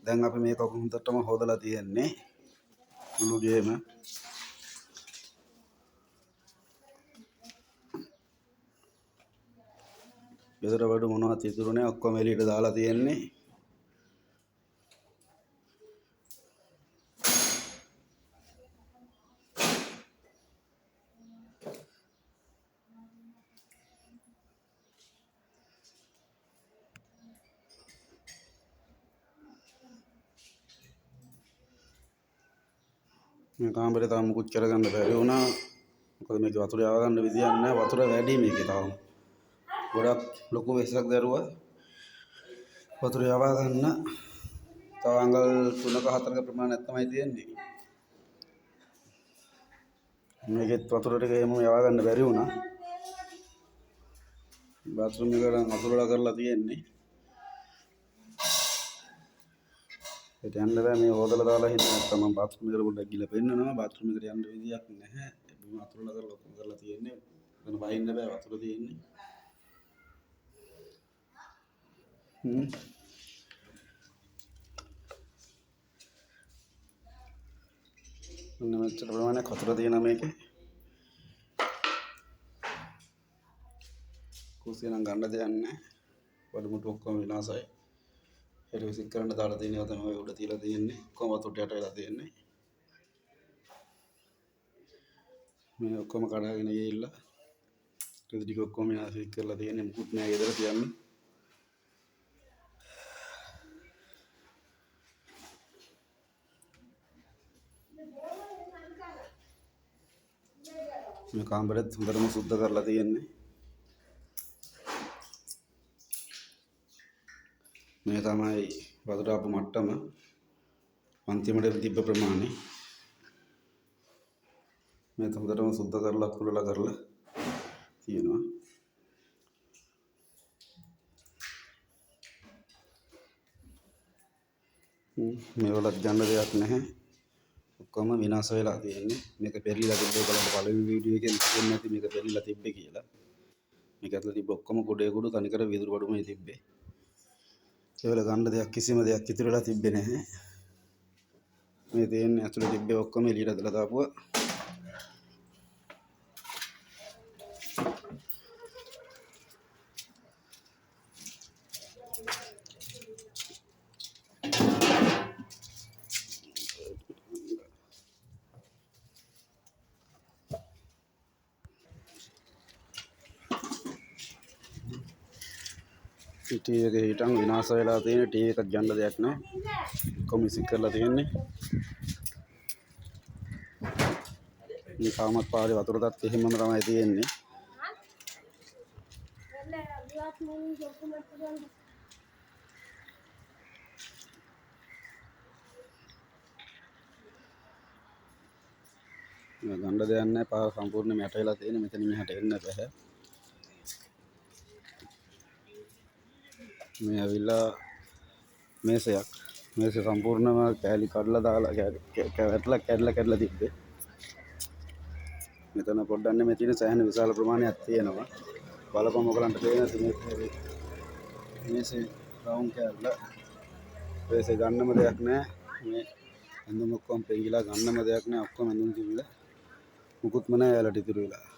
දැන් අපි මේක හොඳටම හොදලා තියෙන්නේ මුළු ගේම. ගෙදර වල මොනවද ඉතුරුනේ ඔක්කොම එළියට දාලා තියෙන්නේ. මේ කාමරේ තාම මුකුත් කරගන්න බැරි වුණා. මොකද මේක වතුර යව ගන්න විදියක් නැහැ. වතුර වැඩි මේකේ තාම. ගොඩක් ලොකු වෙස්සක් දැරුවා. වතුර යව ගන්න තව අඟල් 3ක 4ක ප්‍රමාණයක් තමයි තියෙන්නේ. මේකෙත් වතුර ටික එහෙම යව ගන්න බැරි වුණා. බාත්රූම් එකට වතුරලා කරලා තියෙන්නේ. ඒට යන්න බෑ මේ හොදලා දාලා හිටිය නැත්නම් මම බාත්රූම් එකට පොඩ්ඩක් ගිහලා පෙන්නනවා. බාත්රූම් එකට යන්න විදියක් නැහැ. බිම වතුරලා කරලා ඔක්කොම කරලා තියෙන්නේ. එතන බහින්න බෑ වතුර තියෙන්නේ. මෙන්න මෙච්චර ප්‍රමාණයක් වතුර තියෙනවා මේකේ. කුස්සිය නම් ගන්න දෙයක් නැහැ. වඩමුට්ටු ඔක්කොම විනාශයි. ඒක විසික් කරන්න දාලා තියෙනවා තමයි උඩ තියලා තියෙන්නේ. ඔක්කොම වතුරට යට වෙලා තියෙන්නේ. මේ ඔක්කොම කඩාගෙන ගිහිල්ලා ටික ටික ඔක්කොම විනාශ කරලා තියෙන්නේ. මුකුත් නෑ ගෙදර තියන්නේ. මේ කාමරෙත් හොඳටම සුද්ධ කරලා තියෙන්නේ. මේ තමයි වතුර ආපු මට්ටම. අන්තිමට තිබ්බ ප්‍රමාණය. මේ හොඳටම සුද්ධ කරලා කුලලා කරලා තියෙනවා. මේ වලත් ගන්න දෙයක් නැහැ. ඔක්කොම විනාශ වෙලා තියෙන්නේ. මේක පෙරලිලා තිබ්බේ බලන්න පළවෙනි වීඩියෝ එකෙන් කියන්නේ නැති මේක පෙරලිලා තිබ්බේ කියලා. මේක ඇතුළේ තිබ්බ ඔක්කොම කුඩේ කුඩු තනිකර වීදුරු බඩුමයි තිබ්බේ. ඒ වල ගන්න දෙයක් කිසිම දෙයක් ඉතුරු වෙලා තිබ්බේ නැහැ. මේ තියෙන්නේ ඇතුළේ තිබ්බේ ඔක්කොම එළියට දාලා දාපුවා. ටීවී එකේ හිටන් විනාශ වෙලා තියෙන ටීවී එකක් ගන්න දෙයක් නැහැ. ඔක්කොම විසික් කරලා තියෙන්නේ. මේ තාමත් පාරේ වතුර තත් එහෙමම තමයි තියෙන්නේ. ගන්න දෙයක් නැහැ. පාර සම්පූර්ණයෙන්ම යට වෙලා තියෙන්නේ. මෙතන මෙහාට එන්න බෑ. මේ ඇවිල්ලා මේසයක්. මේසෙ සම්පූර්ණම කෑලි කඩලා දාලා කැඩලා තිබ්බේ. මෙතන පොඩ්ඩක් නෙමෙයි තියෙන සෑහෙන විශාල ප්‍රමාණයක් තියෙනවා. බලපන් ඔයගලන්ට පේනද මේසේ රවුන්ඩ් කෑල්ල. මේසේ ගන්නම දෙයක් නැහැ. මේ ඇඳුම් ඔක්කොම පෙඟිලා ගන්නම දෙයක් නැහැ. ඔක්කොම ඇඳුම් තිබිලා මුකුත්ම නැහැ යාලට ඉතුරු වෙලා.